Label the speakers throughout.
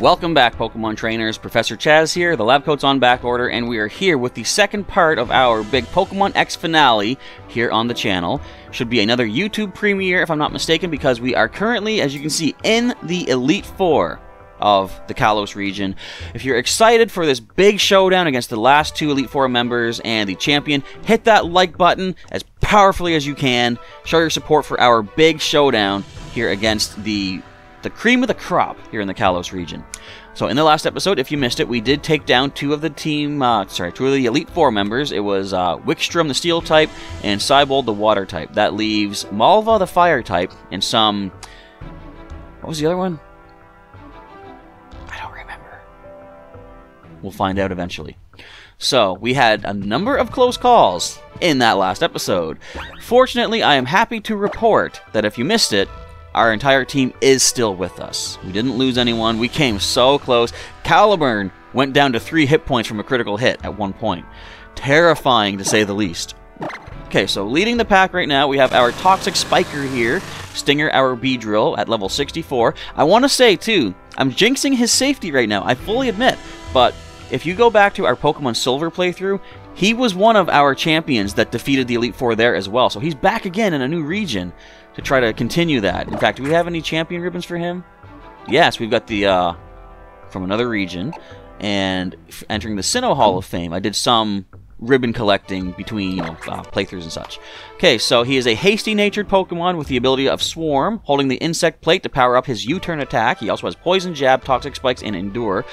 Speaker 1: Welcome back, Pokemon trainers. Professor Chaz here, the lab coat's on back order, and we are here with the second part of our big Pokemon X finale here on the channel. Should be another YouTube premiere, if I'm not mistaken, because we are currently, as you can see, in the Elite Four of the Kalos region. If you're excited for this big showdown against the last two Elite Four members and the champion, hit that like button as powerfully as you can. Show your support for our big showdown here against the cream of the crop here in the Kalos region. So in the last episode, if you missed it, we did take down two of the Elite Four members. It was Wickstrom, the Steel type, and Cybold, the Water type. That leaves Malva, the Fire type, and some... What was the other one? I don't remember. We'll find out eventually. So, we had a number of close calls in that last episode. Fortunately, I am happy to report that if you missed it, our entire team is still with us. We didn't lose anyone. We came so close. Caliburn went down to 3 hit points from a critical hit at one point. Terrifying, to say the least. Okay, so leading the pack right now, we have our Toxic Spiker here. Stinger, our Beedrill, at level 64. I want to say, too, I'm jinxing his safety right now, I fully admit. But if you go back to our Pokemon Silver playthrough, he was one of our champions that defeated the Elite Four there as well. So he's back again in a new region to try to continue that. In fact, do we have any champion ribbons for him? Yes, we've got the, from another region. And entering the Sinnoh Hall of Fame, I did some ribbon collecting between, playthroughs and such. Okay, so he is a hasty-natured Pokemon with the ability of Swarm, holding the Insect Plate to power up his U-turn attack. He also has Poison Jab, Toxic Spikes, and Endure.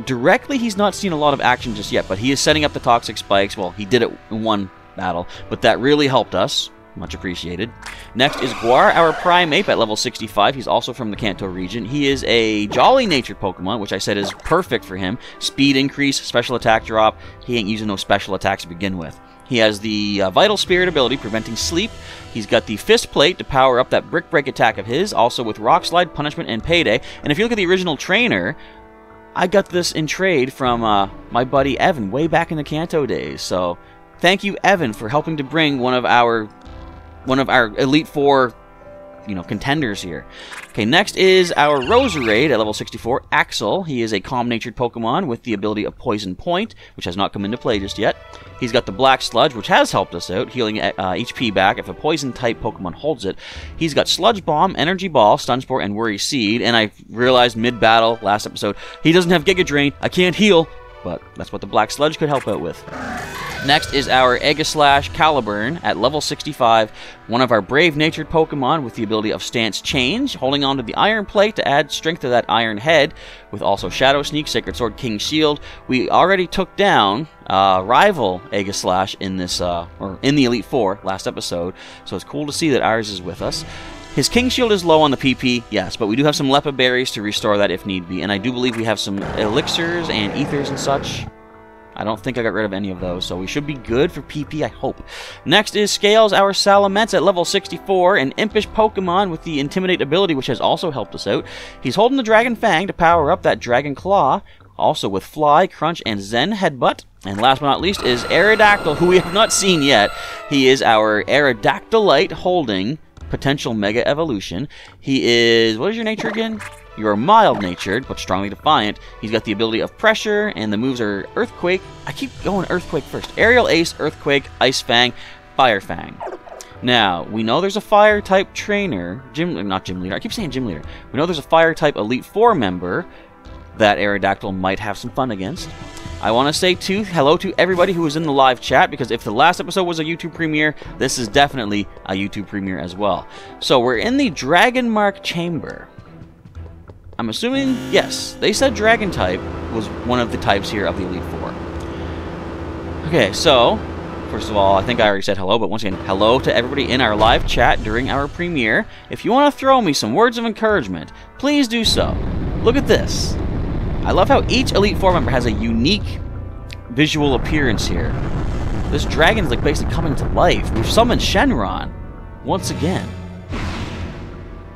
Speaker 1: Directly, he's not seen a lot of action just yet, but he is setting up the Toxic Spikes. Well, he did it in one battle, but that really helped us. Much appreciated. Next is Guar, our Primeape at level 65. He's also from the Kanto region. He is a jolly-natured Pokemon, which I said is perfect for him. Speed increase, special attack drop. He ain't using no special attacks to begin with. He has the Vital Spirit ability, preventing sleep. He's got the Fist Plate to power up that Brick Break attack of his, also with Rock Slide, Punishment, and Payday. And if you look at the original trainer, I got this in trade from my buddy Evan way back in the Kanto days. So thank you, Evan, for helping to bring one of our Elite Four, contenders here. Okay, next is our Roserade at level 64, Axel. He is a calm-natured Pokemon with the ability of Poison Point, which has not come into play just yet. He's got the Black Sludge, which has helped us out, healing HP back if a Poison-type Pokemon holds it. He's got Sludge Bomb, Energy Ball, Stun Spore, and Worry Seed, and I realized mid-battle, last episode, he doesn't have Giga Drain. I can't heal, but that's what the Black Sludge could help out with. Next is our Slash Caliburn at level 65, one of our brave-natured Pokemon with the ability of Stance Change, holding on to the Iron Plate to add strength to that Iron Head, with also Shadow Sneak, Sacred Sword, King Shield. We already took down rival Slash in this, or in the Elite Four last episode, so it's cool to see that ours is with us. His King Shield is low on the PP, yes, but we do have some Lepa Berries to restore that if need be, and I do believe we have some Elixirs and Ethers and such. I don't think I got rid of any of those, so we should be good for PP, I hope. Next is Scales, our Salamence at level 64, an impish Pokemon with the Intimidate ability, which has also helped us out. He's holding the Dragon Fang to power up that Dragon Claw, also with Fly, Crunch, and Zen Headbutt. And last but not least is Aerodactyl, who we have not seen yet. He is our Aerodactylite holding potential Mega Evolution. He is... what is your nature again? You're mild-natured, but strongly defiant. He's got the ability of Pressure, and the moves are Earthquake. I keep going Earthquake first. Aerial Ace, Earthquake, Ice Fang, Fire Fang. Now, we know there's a Fire-type trainer. Not Gym Leader. I keep saying Gym Leader. We know there's a Fire-type Elite Four member that Aerodactyl might have some fun against. I want to say, too, hello to everybody who was in the live chat, because if the last episode was a YouTube premiere, this is definitely a YouTube premiere as well. So, we're in the Dragon Mark Chamber. I'm assuming, yes, they said Dragon type was one of the types here of the Elite Four. Okay, so, first of all, I think I already said hello, but once again, hello to everybody in our live chat during our premiere. If you want to throw me some words of encouragement, please do so. Look at this. I love how each Elite Four member has a unique visual appearance here. This dragon is like basically coming to life. We've summoned Shenron once again.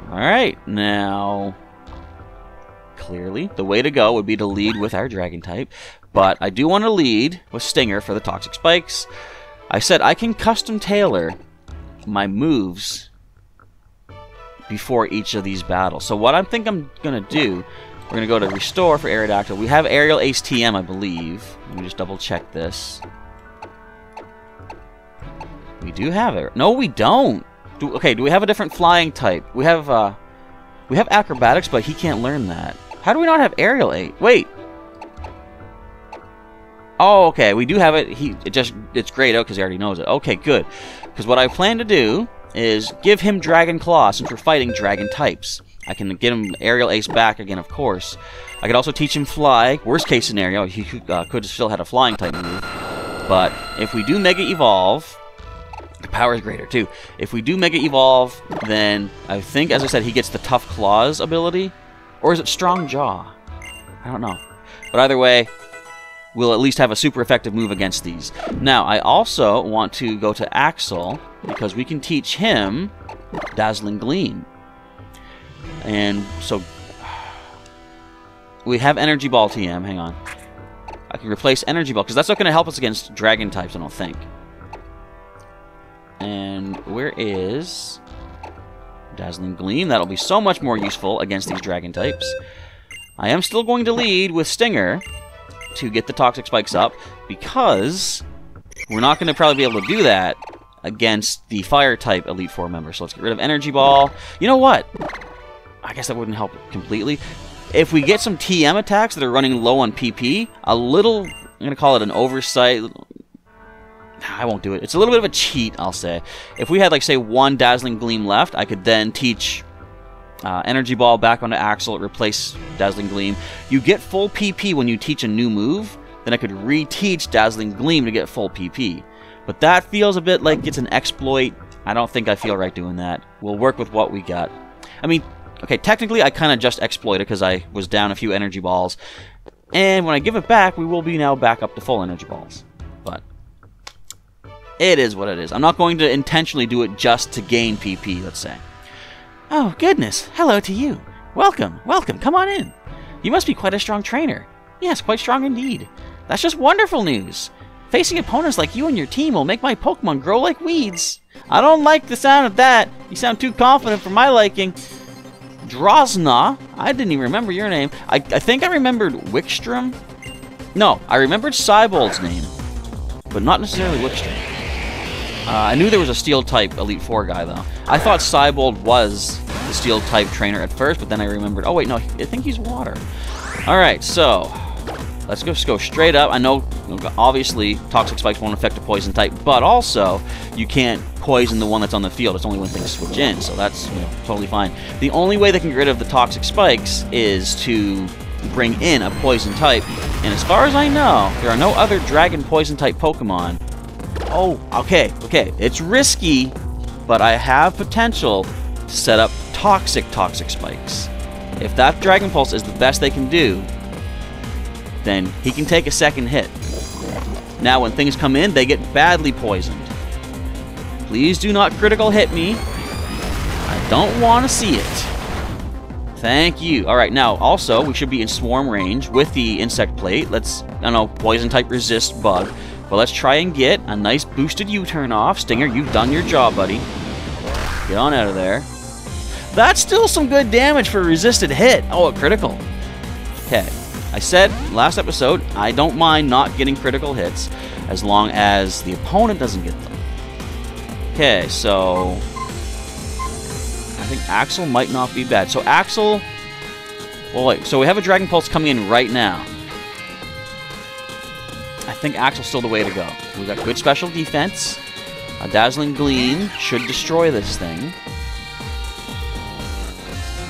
Speaker 1: Alright, now... clearly, the way to go would be to lead with our Dragon type, but I do want to lead with Stinger for the Toxic Spikes. I said I can custom tailor my moves before each of these battles. So what I think I'm going to do We're going to go to Restore for Aerodactyl. We have Aerial Ace TM, I believe. Let me just double check this. We do have it. No, we don't. Okay, do we have a different flying type? We have Acrobatics, but he can't learn that. How do we not have Aerial Ace? Wait. Oh, okay, we do have it. It's grayed out because he already knows it. Okay, good. Because what I plan to do is give him Dragon Claw since we're fighting Dragon types. I can get him Aerial Ace back again, of course. I could also teach him Fly. Worst case scenario, he could have still had a Flying type move. But if we do Mega Evolve, the power is greater too. If we do Mega Evolve, then I think, as I said, he gets the Tough Claws ability. Or is it Strong Jaw? I don't know. But either way, we'll at least have a super effective move against these. Now, I also want to go to Axel, because we can teach him Dazzling Gleam. And so, we have Energy Ball TM, hang on. I can replace Energy Ball, because that's not going to help us against Dragon types, I don't think. And where is Dazzling Gleam? That'll be so much more useful against these Dragon types. I am still going to lead with Stinger to get the Toxic Spikes up, because we're not going to probably be able to do that against the Fire type Elite Four members. So let's get rid of Energy Ball. You know what? I guess that wouldn't help completely. If we get some TM attacks that are running low on PP, a little, I'm going to call it an oversight. I won't do it. It's a little bit of a cheat, I'll say. If we had, like, say, one Dazzling Gleam left, I could then teach Energy Ball back onto Axel, replace Dazzling Gleam. You get full PP when you teach a new move, then I could reteach Dazzling Gleam to get full PP. But that feels a bit like it's an exploit. I don't think I feel right doing that. We'll work with what we got. I mean, okay, technically I kind of just exploited because I was down a few Energy Balls. And when I give it back, we will be now back up to full Energy Balls. But it is what it is. I'm not going to intentionally do it just to gain PP, let's say. Oh, goodness. Hello to you. Welcome, welcome. Come on in. You must be quite a strong trainer. Yes, quite strong indeed. That's just wonderful news. Facing opponents like you and your team will make my Pokemon grow like weeds. I don't like the sound of that. You sound too confident for my liking. Drosna. I didn't even remember your name. I think I remembered Wickstrom. No, I remembered Cybold's name, but not necessarily Wickstrom. I knew there was a Steel-type Elite Four guy, though. I thought Cybold was the Steel-type trainer at first, but then I remembered, oh wait, no, I think he's Water. Alright, so let's just go straight up. I know, obviously, Toxic Spikes won't affect a Poison type, but also, you can't poison the one that's on the field. It's only when things switch in, so that's totally fine. The only way they can get rid of the Toxic Spikes is to bring in a Poison type, and as far as I know, there are no other Dragon Poison type Pokemon. Oh, okay, it's risky, but I have potential to set up Toxic Spikes. If that Dragon Pulse is the best they can do, then he can take a second hit. Now, when things come in, they get badly poisoned. Please do not critical hit me. I don't want to see it. Thank you. Alright, now, also, we should be in Swarm range with the Insect Plate. Let's, I don't know, Poison type resist Bug. But let's try and get a nice boosted U-turn off. Stinger, you've done your job, buddy. Get on out of there. That's still some good damage for a resisted hit. Oh, a critical. Okay. I said last episode, I don't mind not getting critical hits as long as the opponent doesn't get them. Okay, so I think Axel might not be bad. So Axel, well, wait, so we have a Dragon Pulse coming in right now. I think Axel's still the way to go. We've got good special defense. A Dazzling Gleam should destroy this thing.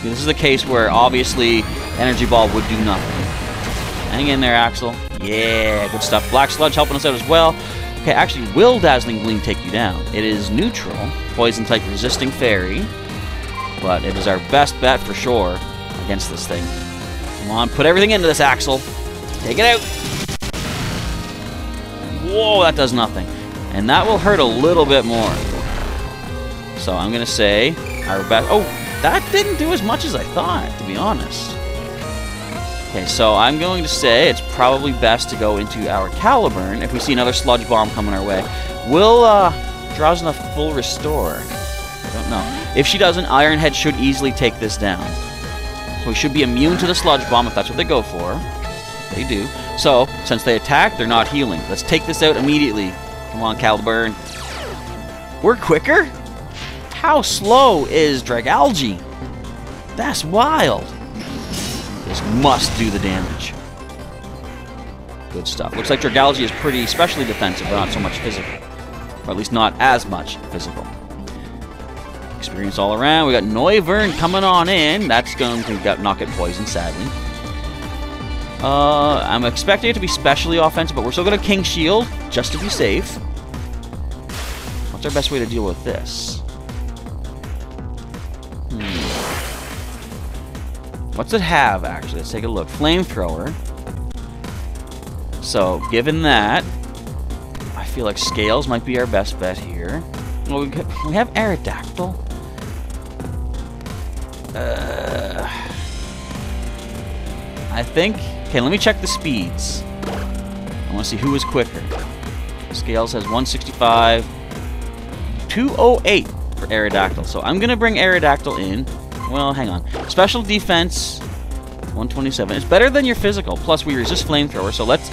Speaker 1: This is a case where, obviously, Energy Ball would do nothing. Hang in there, Axel. Yeah, good stuff. Black Sludge helping us out as well. Okay, actually, will Dazzling Gleam take you down? It is neutral. Poison-type resisting Fairy. But it is our best bet for sure against this thing. Come on, put everything into this, Axel. Take it out. Whoa, that does nothing. And that will hurt a little bit more. So I'm going to say our best... Oh, that didn't do as much as I thought, to be honest. Okay, so I'm going to say it's probably best to go into our Caliburn. If we see another Sludge Bomb coming our way, will Drosna full restore? I don't know. If she doesn't, Iron Head should easily take this down. We should be immune to the Sludge Bomb if that's what they go for. They do. So, since they attack, they're not healing. Let's take this out immediately. Come on, Caliburn. We're quicker? How slow is Dragalge? That's wild. This must do the damage. Good stuff. Looks like Dragalge is pretty especially defensive, but not so much physical. Or at least not as much physical. Experience all around. We got Noivern coming on in. That's going to not get poisoned, sadly. I'm expecting it to be specially offensive, but we're still going to King Shield, just to be safe. What's our best way to deal with this? What's it have, actually? Let's take a look. Flamethrower. So, given that, I feel like Scales might be our best bet here. Well, we have Aerodactyl. I think... Okay, let me check the speeds. I want to see who is quicker. Scales has 165. 208 for Aerodactyl. So I'm going to bring Aerodactyl in. Well, hang on. Special defense, 127. It's better than your physical. Plus, we resist Flamethrower, so let's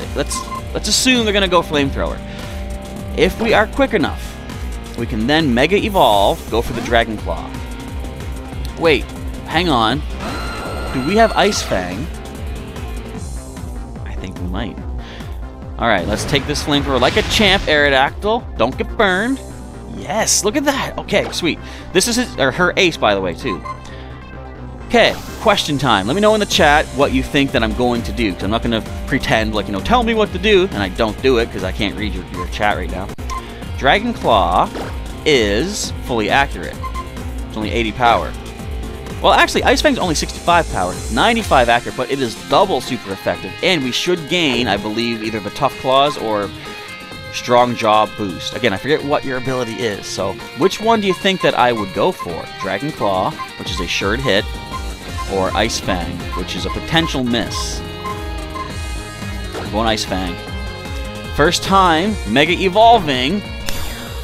Speaker 1: assume they're going to go Flamethrower. If we are quick enough, we can then Mega Evolve, go for the Dragon Claw. Wait, hang on. Do we have Ice Fang? I think we might. Alright, let's take this Flamethrower like a champ, Aerodactyl. Don't get burned. Yes, look at that. Okay, sweet. This is his, or her ace, by the way, too. Okay, question time. Let me know in the chat what you think that I'm going to do, because I'm not going to pretend, like, you know, tell me what to do, and I don't do it, because I can't read your chat right now. Dragon Claw is fully accurate. It's only 80 power. Well, actually, Ice Fang's only 65 power, 95 accurate, but it is double super effective, and we should gain, I believe, either the Tough Claws or Strong Jaw boost. Again, I forget what your ability is, so which one do you think that I would go for? Dragon Claw, which is a assured hit, or Ice Fang, which is a potential miss? I'm going Ice Fang. First time, Mega Evolving,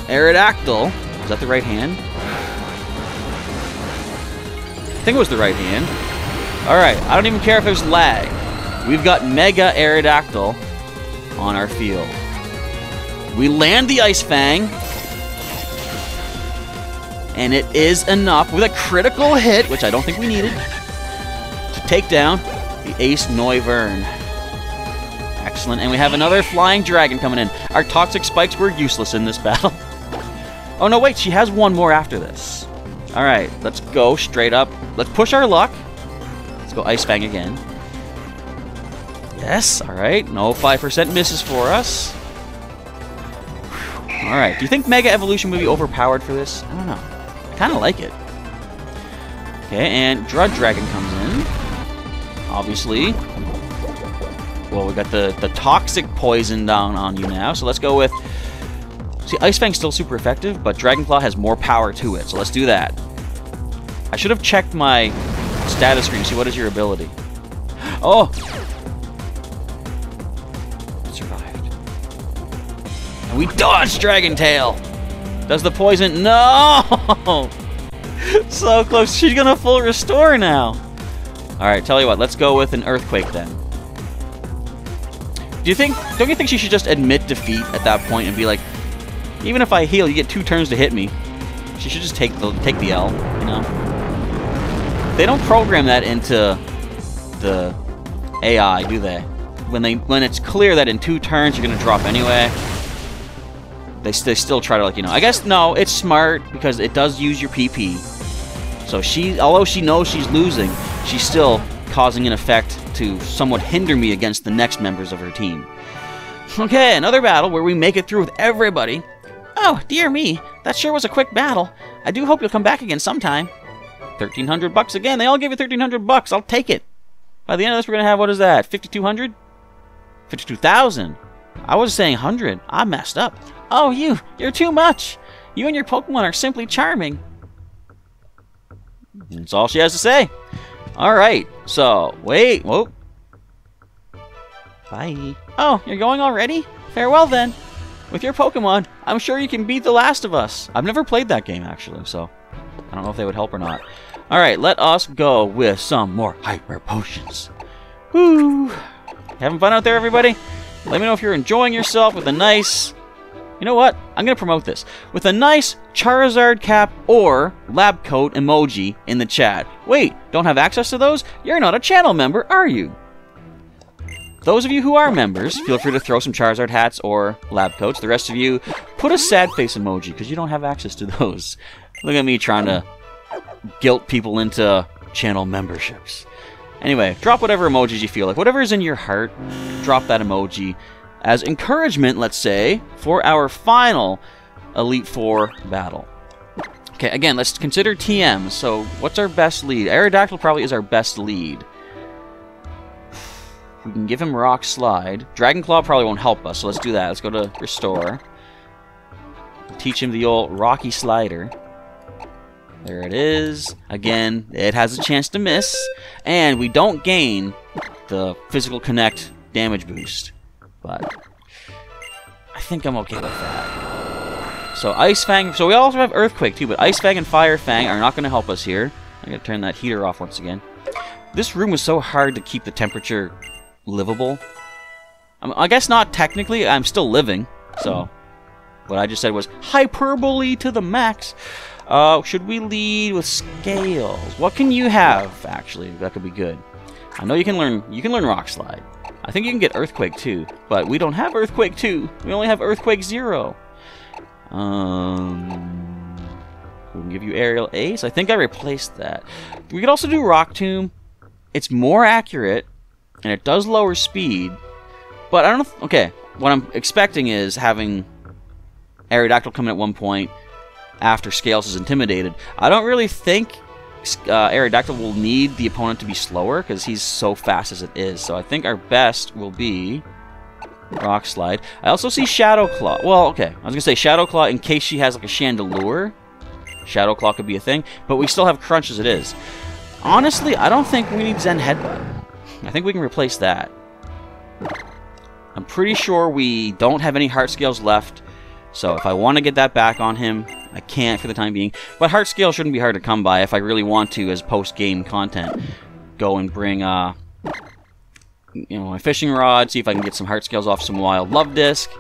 Speaker 1: Aerodactyl. Is that the right hand? I think it was the right hand. Alright, I don't even care if there's lag. We've got Mega Aerodactyl on our field. We land the Ice Fang. And it is enough with a critical hit, which I don't think we needed, to take down the Ace Noivern. Excellent. And we have another Flying Dragon coming in. Our Toxic Spikes were useless in this battle. Oh no, wait, she has one more after this. Alright, let's go straight up. Let's push our luck. Let's go Ice Fang again. Yes, alright. No 5% misses for us. Alright, do you think Mega Evolution would be overpowered for this? I don't know. I kind of like it. Okay, and Drud Dragon comes in. Obviously. Well, we got the Toxic Poison down on you now, so let's go with... See, Ice Fang's still super effective, but Dragon Claw has more power to it, so let's do that. I should have checked my status screen to see what is your ability. Oh! Survived. And we dodged Dragon Tail! Does the poison... No! So close. She's gonna full restore now. Alright, tell you what, let's go with an Earthquake then. Don't you think she should just admit defeat at that point and be like, even if I heal, you get 2 turns to hit me. She should just take the L, you know? They don't program that into the AI, do they? When it's clear that in 2 turns you're gonna drop anyway, they still try to, like, you know. I guess no, it's smart because it does use your PP. So although she knows she's losing, she's still causing an effect to somewhat hinder me against the next members of her team. Okay, another battle where we make it through with everybody. Oh, dear me. That sure was a quick battle. I do hope you'll come back again sometime. 1,300 bucks again. They all give you 1,300 bucks. I'll take it. By the end of this, we're going to have, what is that, 5,200? 52,000. I was saying 100. I messed up. Oh, you're too much. You and your Pokemon are simply charming. That's all she has to say. All right. So, wait. Whoa. Bye. Oh, you're going already? Farewell, then. With your Pokemon, I'm sure you can beat The Last of Us. I've never played that game, actually, so... I don't know if they would help or not. Alright, let us go with some more hyper potions. Woo! Having fun out there, everybody? Let me know if you're enjoying yourself with a nice... You know what? I'm going to promote this. With a nice Charizard cap or lab coat emoji in the chat. Wait, don't have access to those? You're not a channel member, are you? Those of you who are members, feel free to throw some Charizard hats or lab coats. The rest of you, put a sad face emoji, because you don't have access to those. Look at me trying to guilt people into channel memberships. Anyway, drop whatever emojis you feel like. Whatever is in your heart, drop that emoji as encouragement, let's say, for our final Elite Four battle. Okay, again, let's consider TMs. So, what's our best lead? Aerodactyl probably is our best lead. We can give him Rock Slide. Dragon Claw probably won't help us, so let's do that. Let's go to Restore. Teach him the old Rocky Slider. There it is. Again, it has a chance to miss. And we don't gain the Physical Connect damage boost. But I think I'm okay with that. So Ice Fang. So we also have Earthquake too, but Ice Fang and Fire Fang are not going to help us here. I gotta turn that heater off once again. This room was so hard to keep the temperature livable. I guess not technically. I'm still living. So what I just said was hyperbole to the max. Should we lead with Scales? What can you have? Actually, that could be good. I know you can learn. You can learn Rock Slide. I think you can get Earthquake too, but we don't have Earthquake 2. We only have Earthquake 0. We can give you Aerial Ace. I think I replaced that. We could also do Rock Tomb. It's more accurate, and it does lower speed. But I don't know. Okay, what I'm expecting is having Aerodactyl come in at one point after Scales is intimidated. I don't really think Aerodactyl will need the opponent to be slower because he's so fast as it is. So I think our best will be Rock Slide. I also see Shadow Claw. Well, okay. I was going to say Shadow Claw in case she has like a Chandelure. Shadow Claw could be a thing. But we still have Crunch as it is. Honestly, I don't think we need Zen Headbutt. I think we can replace that. I'm pretty sure we don't have any Heart Scales left. So if I want to get that back on him, I can't for the time being. But Heart Scale shouldn't be hard to come by if I really want to, as post-game content. Go and bring, my fishing rod, see if I can get some Heart Scales off some Wild Love Disc,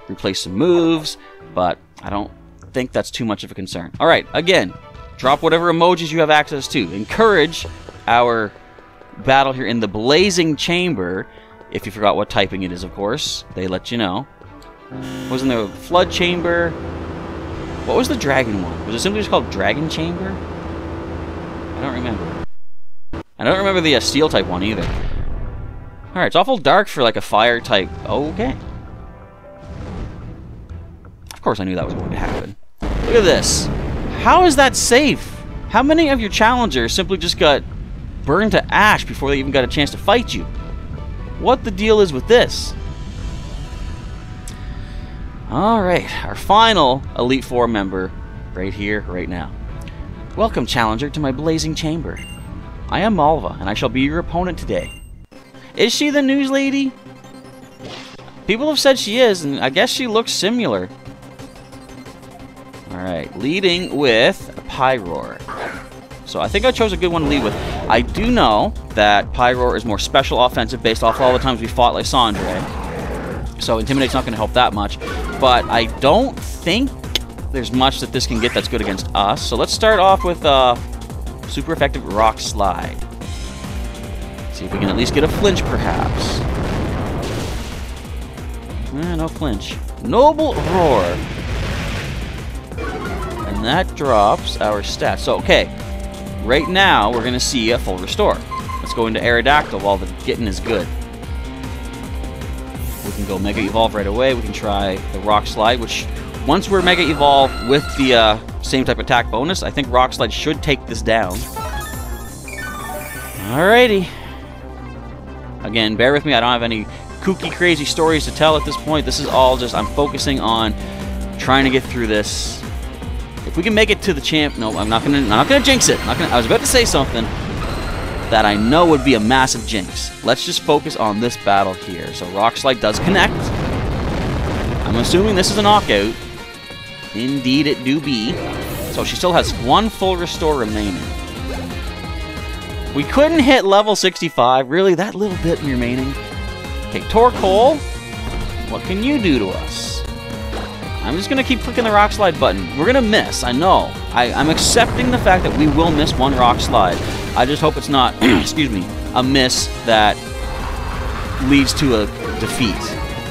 Speaker 1: replace some moves, but I don't think that's too much of a concern. Alright, again, drop whatever emojis you have access to. Encourage our battle here in the Blazing Chamber. If you forgot what typing it is, of course, they let you know. Wasn't there a Flood Chamber? What was the Dragon one? Was it simply just called Dragon Chamber? I don't remember. I don't remember the Steel type one either. Alright, it's awful dark for like a Fire type. Okay. Of course I knew that was going to happen. Look at this. How is that safe? How many of your challengers simply just got burned to ash before they even got a chance to fight you? What the deal is with this? Alright, our final Elite Four member, right here, right now. Welcome, Challenger, to my Blazing Chamber. I am Malva, and I shall be your opponent today. Is she the news lady? People have said she is, and I guess she looks similar. Alright, leading with Pyroar. So I think I chose a good one to lead with. I do know that Pyroar is more special offensive based off all the times we fought Lysandre. So Intimidate's not going to help that much. But I don't think there's much that this can get that's good against us. So let's start off with super effective Rock Slide. See if we can at least get a flinch, perhaps. No flinch. Noble Roar. And that drops our stats. So, okay. Right now, we're going to see a full restore. Let's go into Aerodactyl while the getting is good. We can go Mega Evolve right away. We can try the Rock Slide, which once we're Mega Evolve with the same type attack bonus, I think Rock Slide should take this down. Alrighty. Again, bear with me. I don't have any kooky, crazy stories to tell at this point. This is all just, I'm focusing on trying to get through this. If we can make it to the champ, no, I'm not gonna jinx it. I was about to say something that I know would be a massive jinx. Let's just focus on this battle here. So Rock Slide does connect. I'm assuming this is a knockout. Indeed it do be. So she still has 1 full restore remaining. We couldn't hit level 65. Really? That little bit remaining? Okay, Torkoal, what can you do to us? I'm just going to keep clicking the Rock Slide button. We're going to miss, I know. I'm accepting the fact that we will miss 1 Rock Slide. I just hope it's not, excuse me, a miss that leads to a defeat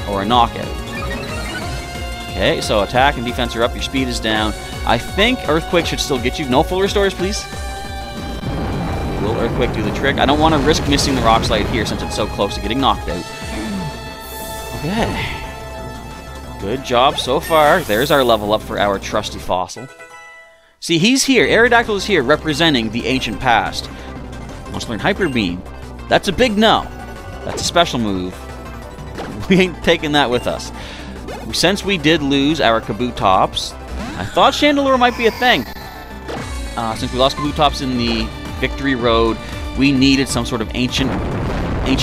Speaker 1: or a knockout. Okay, so attack and defense are up. Your speed is down. I think Earthquake should still get you. No full restores, please. Will Earthquake do the trick? I don't want to risk missing the Rock Slide here since it's so close to getting knocked out. Okay. Good job so far. There's our level up for our trusty fossil. See, he's here. Aerodactyl is here representing the ancient past. Wants to learn Hyper Beam. That's a big no. That's a special move. We ain't taking that with us. Since we did lose our Kabutops, I thought Chandelure might be a thing. Since we lost Kabutops in the Victory Road, we needed some sort of ancient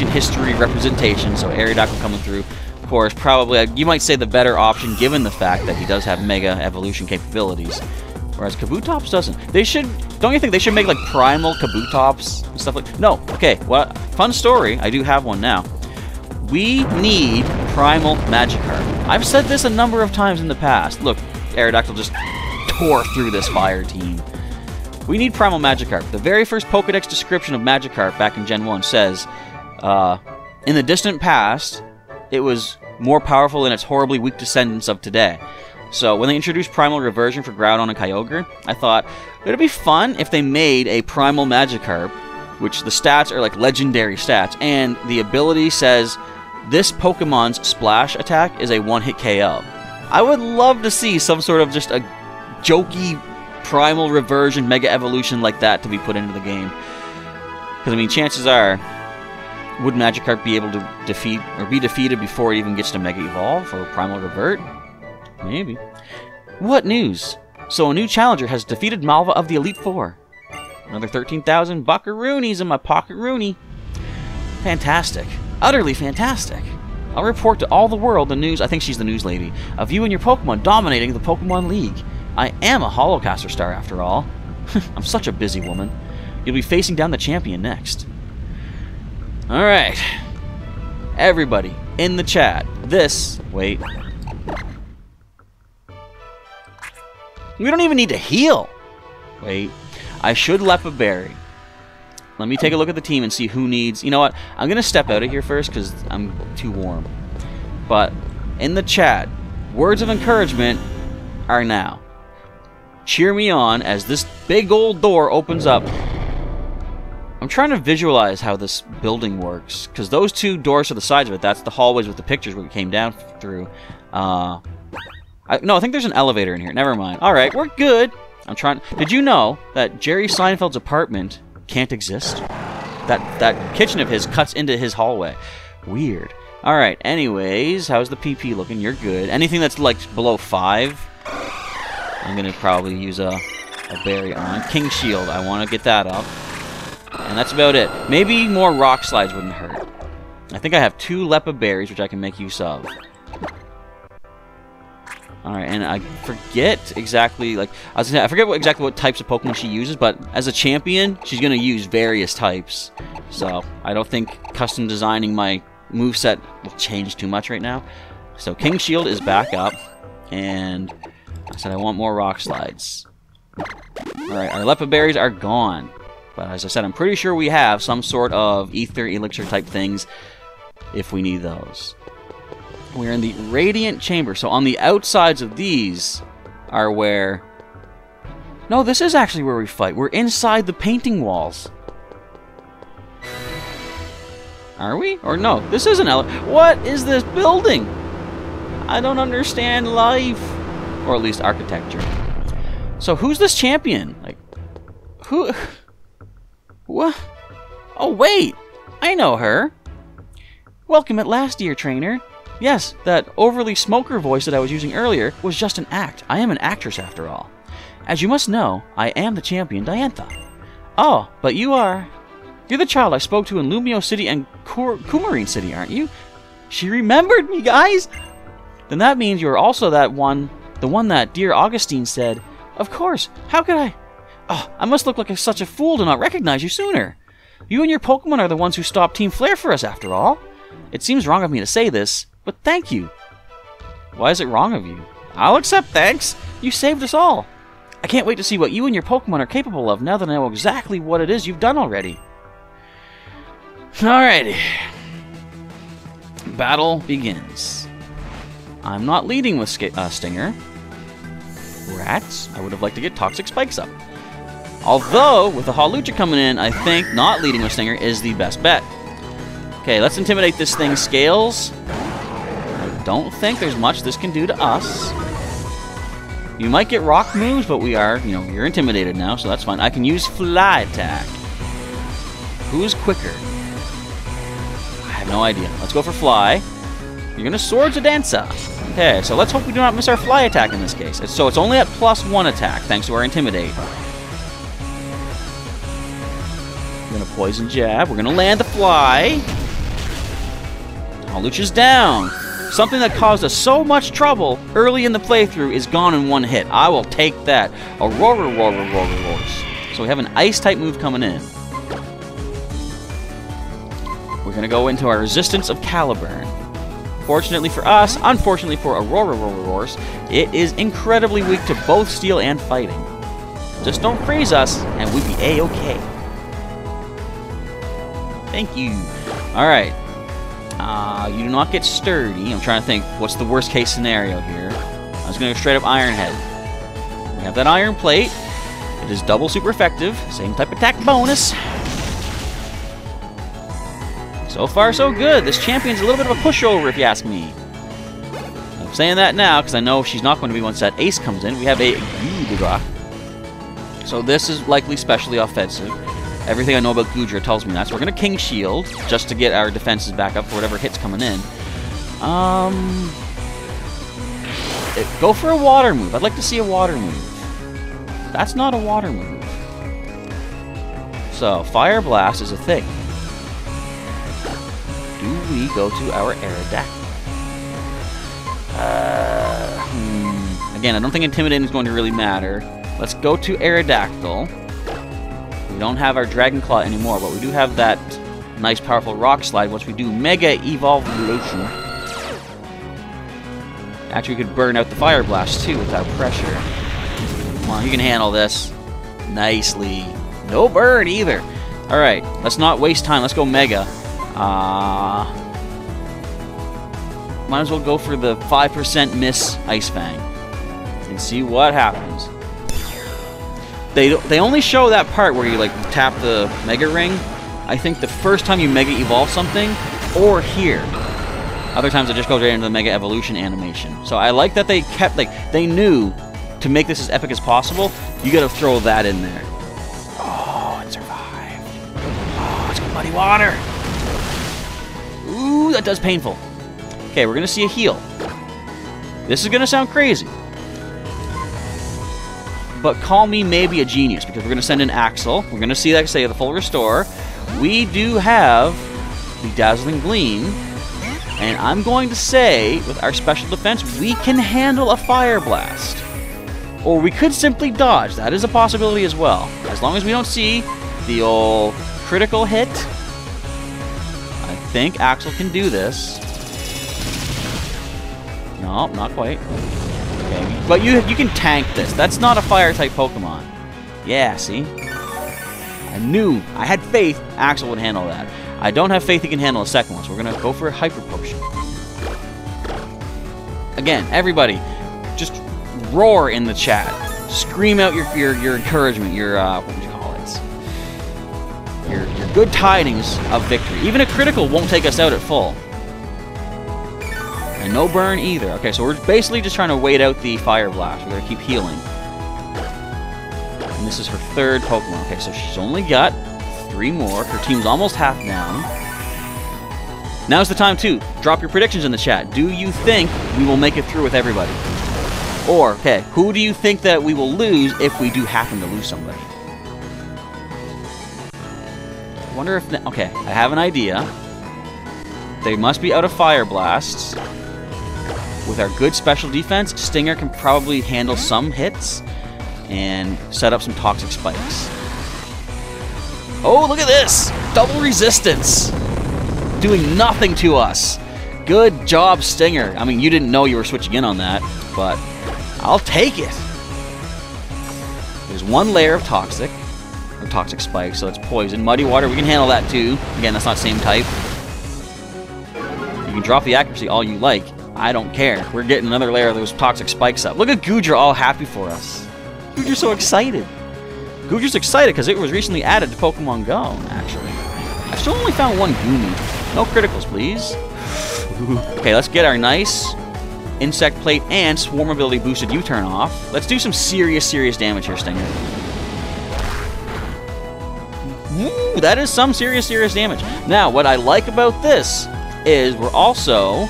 Speaker 1: history representation, so Aerodactyl coming through. Of course, probably, you might say the better option given the fact that he does have Mega Evolution capabilities, whereas Kabutops doesn't. They should, don't you think they should make like Primal Kabutops and stuff like, no, okay, well, fun story, I do have one now. We need Primal Magikarp. I've said this a number of times in the past. Look, Aerodactyl just tore through this fire team. We need Primal Magikarp. The very first Pokedex description of Magikarp back in Gen 1 says, in the distant past, it was more powerful than its horribly weak descendants of today. So when they introduced Primal Reversion for Groudon and Kyogre, I thought, it'd be fun if they made a Primal Magikarp, which the stats are like legendary stats, and the ability says, this Pokemon's splash attack is a one-hit KO. I would love to see some sort of just a jokey Primal Reversion, Mega Evolution like that to be put into the game. Because, I mean, chances are, would Magikarp be able to defeat, or be defeated before it even gets to Mega Evolve, or Primal Revert? Maybe. What news? So a new challenger has defeated Malva of the Elite Four. Another 13,000 buckaroonies in my pocket rooney. Fantastic. Utterly fantastic. I'll report to all the world the news, I think she's the news lady, of you and your Pokemon dominating the Pokemon League. I am a Holocaster star after all. I'm such a busy woman. You'll be facing down the champion next. Alright. Everybody in the chat. Wait. We don't even need to heal. Wait. I should Lepa Berry. Let me take a look at the team and see who needs... You know what? I'm going to step out of here first because I'm too warm. But in the chat, words of encouragement are now. Cheer me on as this big old door opens up. I'm trying to visualize how this building works, because those 2 doors to the sides of it, that's the hallways with the pictures we came down through. No, I think there's an elevator in here. Never mind. Alright, we're good. I'm trying... Did you know that Jerry Seinfeld's apartment can't exist? That kitchen of his cuts into his hallway. Weird. Alright, anyways, how's the PP looking? You're good. Anything that's like below 5, I'm going to probably use a berry on. King Shield, I want to get that up. And that's about it. Maybe more Rock Slides wouldn't hurt. I think I have 2 Lepa Berries, which I can make use of. Alright, and I forget exactly, like, I forget exactly what types of Pokemon she uses, but as a champion, she's going to use various types. So, I don't think custom designing my moveset will change too much right now. So, King Shield is back up, and I said I want more Rock Slides. Alright, our Lepa Berries are gone. But as I said, I'm pretty sure we have some sort of Ether, Elixir type things if we need those. We're in the Radiant Chamber, so on the outsides of these are where... No, this is actually where we fight. We're inside the painting walls. Are we? Or no, this isn't... What is this building? I don't understand life. Or at least architecture. So who's this champion? Like, who... What? Oh, wait! I know her! Welcome at last, dear trainer. Yes, that overly smoker voice that I was using earlier was just an act. I am an actress, after all. As you must know, I am the champion, Diantha. Oh, but you're the child I spoke to in Lumio City and Coumarine City, aren't you? She remembered me, guys! Then that means you're also the one that dear Augustine said Of course. How could I? Oh, I must look like such a fool to not recognize you sooner. You and your Pokemon are the ones who stopped Team Flare for us, after all. It seems wrong of me to say this, but thank you. Why is it wrong of you? I'll accept thanks. You saved us all. I can't wait to see what you and your Pokemon are capable of now that I know exactly what it is you've done already. Alrighty. Battle begins. I'm not leading with Stinger. Rats, I would have liked to get Toxic Spikes up. Although, with the Hawlucha coming in, I think not leading with Stinger is the best bet. Okay, let's intimidate this thing, Scales. I don't think there's much this can do to us. You might get rock moves, but we are, you're intimidated now, so that's fine. I can use Fly Attack. Who's quicker? I have no idea. Let's go for Fly. You're gonna Swords of Dancer. Okay, so let's hope we do not miss our Fly Attack in this case. So it's only at +1 attack, thanks to our Intimidate. We're gonna Poison Jab. We're gonna land the Fly. Hawlucha's down. Something that caused us so much trouble early in the playthrough is gone in one hit. I will take that. Aurora Roars. So we have an Ice-type move coming in. We're gonna go into our Resistance of Caliburn. Fortunately for us, unfortunately for Aurora Roars, it is incredibly weak to both Steel and Fighting. Just don't freeze us, and we'd be A-okay. Thank you. Alright. You do not get Sturdy. I'm trying to think, what's the worst case scenario here? I was going to go straight up Iron Head. We have that Iron Plate. It is double super effective. Same type attack bonus. So far, so good. This champion's a little bit of a pushover, if you ask me. I'm saying that now, because I know she's not going to be once that Ace comes in. We have a Gudra. So this is likely specially offensive. Everything I know about Gudra tells me that. So we're going to King Shield, just to get our defenses back up for whatever hits coming in. Go for a water move. I'd like to see a water move. That's not a water move. So, Fire Blast is a thing. Do we go to our Aerodactyl? Again, I don't think Intimidating is going to really matter. Let's go to Aerodactyl. We don't have our Dragon Claw anymore, but we do have that nice, powerful Rock Slide once we do Mega Evolution. Actually, we could burn out the Fire Blast, too, without pressure. Come on, you can handle this. Nicely. No burn, either. Alright, let's not waste time. Let's go Mega. Might as well go for the 5% miss Ice Fang. And see what happens. They only show that part where you tap the Mega Ring. I think the first time you Mega Evolve something, or here. Other times it just goes right into the Mega Evolution animation. So I like that they kept they knew to make this as epic as possible. You got to throw that in there. Oh, it survived. Oh, it's got muddy water. Ooh, that does painful. Okay, we're gonna see a heal. This is gonna sound crazy. But call me maybe a genius, because we're going to send in Axel. We're going to see, like I say, the full restore. We do have the Dazzling Gleam. And I'm going to say, with our special defense, we can handle a Fire Blast. Or we could simply dodge. That is a possibility as well. As long as we don't see the old critical hit, I think Axel can do this. No, not quite. Okay, but you can tank this. That's not a Fire-type Pokemon. Yeah, see? I had faith Axel would handle that. I don't have faith he can handle a second one, so we're going to go for a Hyper Potion. Again, everybody, just roar in the chat. Scream out your encouragement, your, what would you call it? Your good tidings of victory. Even a critical won't take us out at full. And no burn either. Okay, so we're basically just trying to wait out the Fire Blast. We're going to keep healing. And this is her third Pokemon. Okay, so she's only got 3 more. Her team's almost half down. Now's the time, too. Drop your predictions in the chat. Do you think we will make it through with everybody? Or, okay, who do you think that we will lose if we do happen to lose somebody? I wonder if... Okay, I have an idea. They must be out of Fire Blasts. With our good special defense, Stinger can probably handle some hits. and set up some toxic spikes. Oh, look at this! Double resistance! Doing nothing to us. Good job, Stinger. I mean, you didn't know you were switching in on that, but I'll take it. There's one layer of toxic spikes, so it's poison. Muddy water, we can handle that too. Again, that's not same type. You can drop the accuracy all you like. I don't care. We're getting another layer of those toxic spikes up. Look at Goodra all happy for us. Goodra's so excited. Goodra's excited because it was recently added to Pokemon Go, actually. I've still only found one Goomy. No criticals, please. Okay, let's get our nice Insect Plate and Swarm Ability boosted U-turn off. Let's do some serious damage here, Stinger. Ooh, that is some serious damage. Now, what I like about this is we're also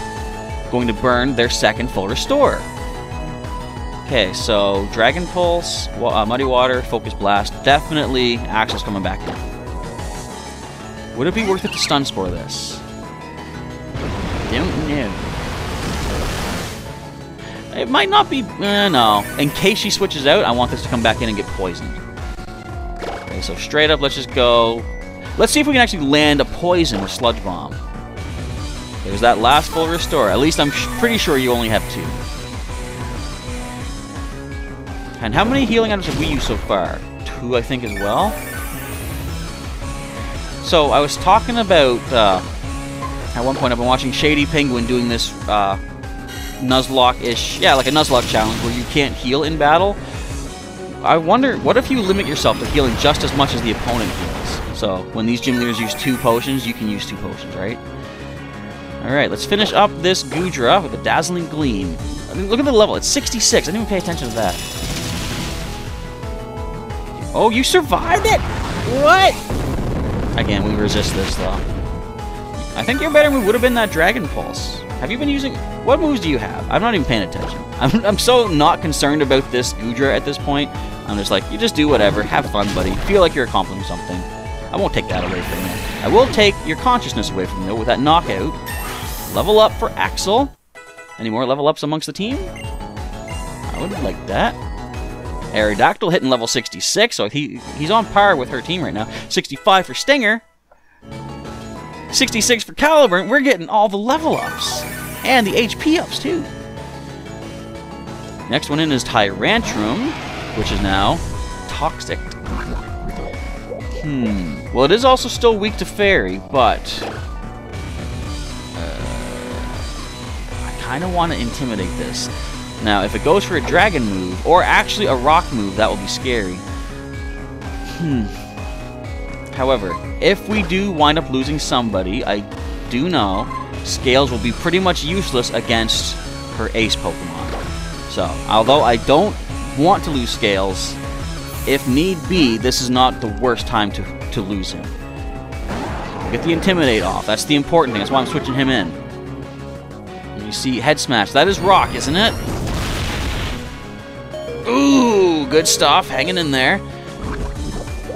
Speaker 1: going to burn their second full restore. Okay, so Dragon Pulse, Muddy Water, Focus Blast. Definitely Axel's coming back in. Would it be worth it to Stun Spore this? Don't know. It might not be... no. In case she switches out, I want this to come back in and get poisoned. Okay, so straight up, let's just go... Let's see if we can actually land a poison with Sludge Bomb. There's that last full restore. At least I'm pretty sure you only have 2. And how many healing items have we used so far? 2, I think, as well. So, I was talking about... at one point, I've been watching Shady Penguin doing this Nuzlocke-ish... Yeah, like a Nuzlocke challenge where you can't heal in battle. I wonder, what if you limit yourself to healing just as much as the opponent heals? So, when these gym leaders use 2 potions, you can use 2 potions, right? Alright, let's finish up this Goodra with a Dazzling Gleam. I mean, look at the level, it's 66. I didn't even pay attention to that. Oh, you survived it? What? Again, we resist this, though. I think your better move would have been that Dragon Pulse. Have you been using... What moves do you have? I'm not even paying attention. I'm so not concerned about this Goodra at this point. I'm just like, you just do whatever. Have fun, buddy. Feel like you're accomplishing something. I won't take that away from you. I will take your consciousness away from you with that knockout. Level up for Axel. Any more level ups amongst the team? I would like that. Aerodactyl hitting level 66, so he's on par with her team right now. 65 for Stinger. 66 for Caliburn. We're getting all the level ups. And the HP ups, too. Next one in is Tyrantrum, which is now Toxic. Well, it is also still weak to Fairy, but... I kind of want to intimidate this. Now, if it goes for a Dragon move, or actually a Rock move, that will be scary. However, if we do wind up losing somebody, I do know Scales will be pretty much useless against her Ace Pokemon. So, although I don't want to lose Scales, if need be, this is not the worst time to lose him. Get the Intimidate off. That's the important thing. That's why I'm switching him in. You see, Head Smash. That is Rock, isn't it? Ooh, good stuff. Hanging in there.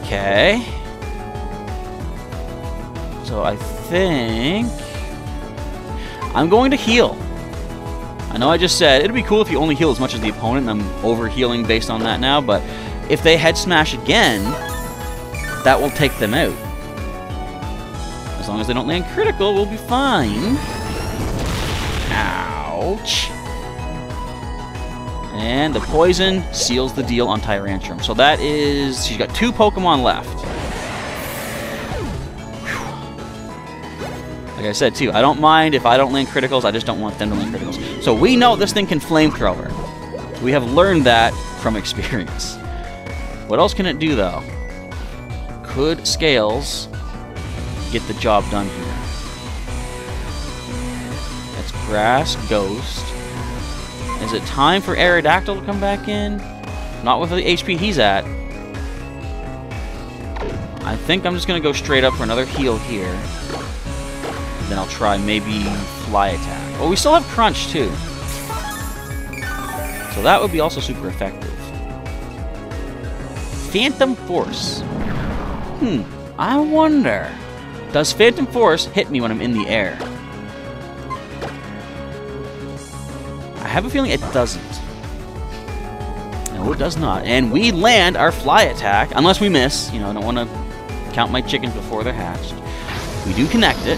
Speaker 1: Okay. So I think I'm going to heal. I know I just said it'd be cool if you only heal as much as the opponent, and I'm over-healing based on that now, but if they Head Smash again, that will take them out. As long as they don't land critical, we'll be fine. Ouch. And the poison seals the deal on Tyrantrum. So that is... she's got 2 Pokemon left. Like I said, too, I don't mind if I don't land criticals. I just don't want them to land criticals. So we know this thing can Flamethrower. We have learned that from experience. What else can it do, though? Could Scales get the job done here? That's Grass, Ghost. Is it time for Aerodactyl to come back in? Not with the HP he's at. I think I'm just going to go straight up for another heal here. Then I'll try maybe Fly Attack. Oh, we still have Crunch, too. So that would be also super effective. Phantom Force. I wonder. Does Phantom Force hit me when I'm in the air? I have a feeling it doesn't. No, it does not. And we land our fly attack, unless we miss. You know, I don't want to count my chickens before they're hatched. We do connect it.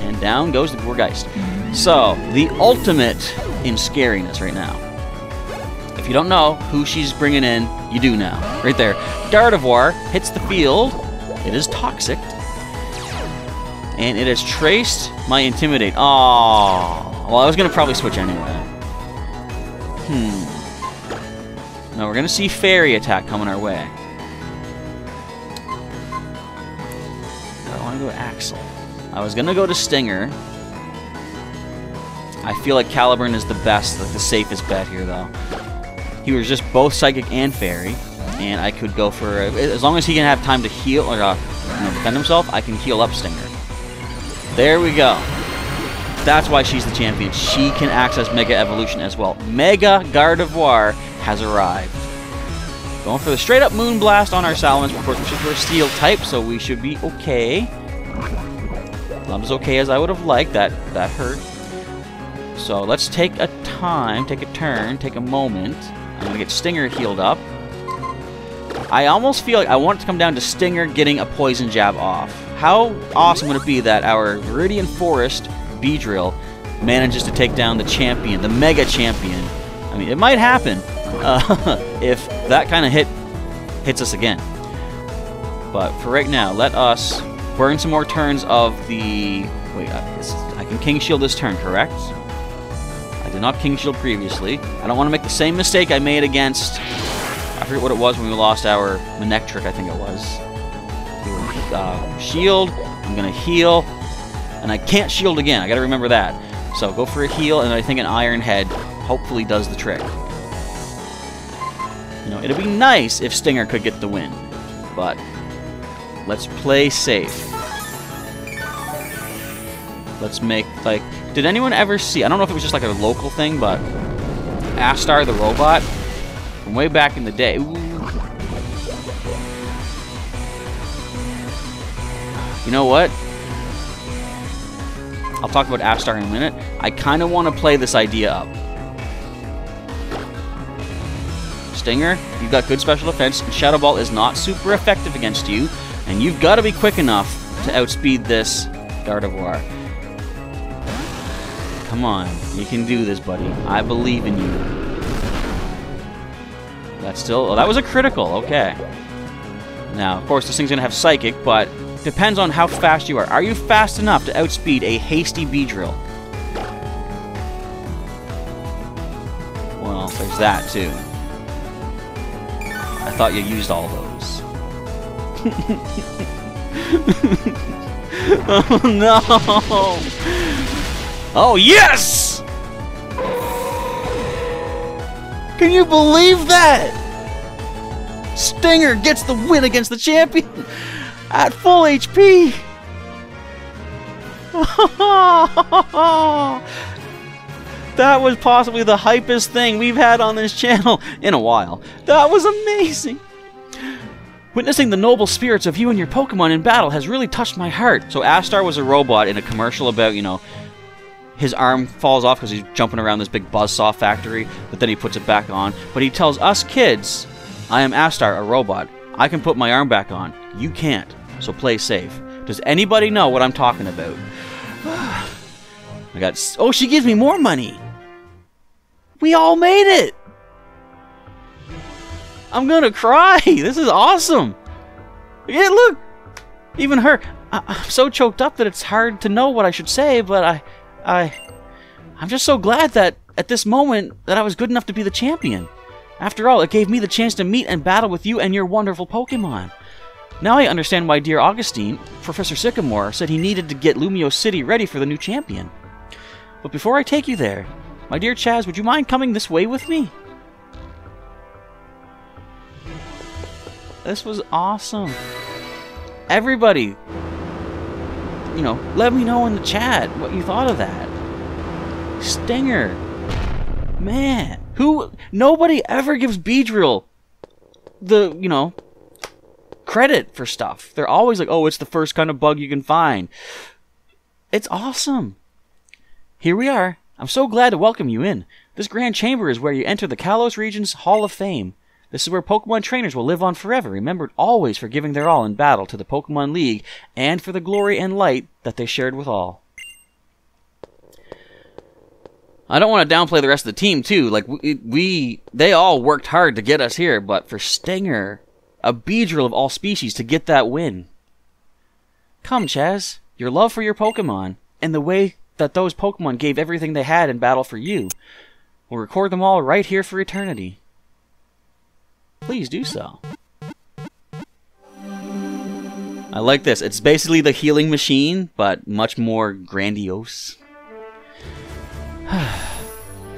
Speaker 1: And down goes the Gourgeist. So, the ultimate in scariness right now. If you don't know who she's bringing in, you do now. Right there. Gardevoir hits the field. It is toxic. And it has traced my Intimidate. Oh, well, I was going to probably switch anyway. Now we're going to see Fairy attack coming our way. I want to go Axel. I was going to go to Stinger. I feel like Caliburn is the best, like the safest bet here, though. He was just both Psychic and Fairy, and I could go for... as long as he can have time to heal or defend himself, I can heal up Stinger. There we go. That's why she's the champion. She can access Mega Evolution as well. Mega Gardevoir has arrived. Going for the straight-up Moonblast on our Salamence. Of course, we're Steel type, so we should be okay. Not as okay as I would have liked. That hurt. So let's take a turn, take a moment. I'm going to get Stinger healed up. I almost feel like I want it to come down to Stinger getting a Poison Jab off. How awesome would it be that our Viridian Forest Beedrill manages to take down the champion, the Mega Champion? I mean, it might happen if that kind of hits us again. But for right now, let us burn some more turns of the... Wait, I can King Shield this turn, correct? I did not King Shield previously. I don't want to make the same mistake I made against... I forget what it was when we lost our Manectric, I think it was. Shield, I'm going to heal, and I can't shield again. I got to remember that. So go for a heal, and I think an Iron Head hopefully does the trick. You know, it'd be nice if Stinger could get the win, but let's play safe. Let's make, like, did anyone ever see, I don't know if it was just like a local thing, but Astar the robot from way back in the day. Ooh. You know what? I'll talk about Astar in a minute. I kind of want to play this idea up. Stinger, you've got good special defense, and Shadow Ball is not super effective against you, and you've got to be quick enough to outspeed this Gardevoir. Come on, you can do this, buddy. I believe in you. That's still... Oh, that was a critical. Okay. Now, of course, this thing's going to have Psychic, but depends on how fast you are. Are you fast enough to outspeed a hasty Beedrill? Well, there's that, too. I thought you used all those. Oh, no! Oh, yes! Can you believe that? Stinger gets the win against the champion at full HP. That was possibly the hypest thing we've had on this channel in a while. That was amazing. Witnessing the noble spirits of you and your Pokemon in battle has really touched my heart. So Astar was a robot in a commercial about, you know, his arm falls off because he's jumping around this big buzzsaw factory, but then he puts it back on. But he tells us kids, I am Astar, a robot. I can put my arm back on. You can't, so play safe. Does anybody know what I'm talking about? I got... Oh, she gives me more money! We all made it! I'm gonna cry! This is awesome! Yeah, look! Even her... I'm so choked up that it's hard to know what I should say, but I'm just so glad that, at this moment, that I was good enough to be the champion. After all, it gave me the chance to meet and battle with you and your wonderful Pokemon. Now I understand why dear Augustine, Professor Sycamore, said he needed to get Lumio City ready for the new champion. But before I take you there, my dear Chaz, would you mind coming this way with me? This was awesome. Everybody, you know, let me know in the chat what you thought of that. Stinger. Man. Nobody ever gives Beedrill the, you know, credit for stuff. They're always like, oh, it's the first kind of bug you can find. It's awesome. Here we are, I'm so glad to welcome you in. This grand chamber is where you enter the Kalos region's Hall of Fame. This is where Pokemon trainers will live on forever, remembered always for giving their all in battle to the Pokemon League and for the glory and light that they shared with all. I don't want to downplay the rest of the team, too. Like, they all worked hard to get us here, but for Stinger, a Beedrill of all species, to get that win. Come, Chaz. Your love for your Pokemon, and the way that those Pokemon gave everything they had in battle for you. We'll record them all right here for eternity. Please do so. I like this. It's basically the healing machine, but much more grandiose.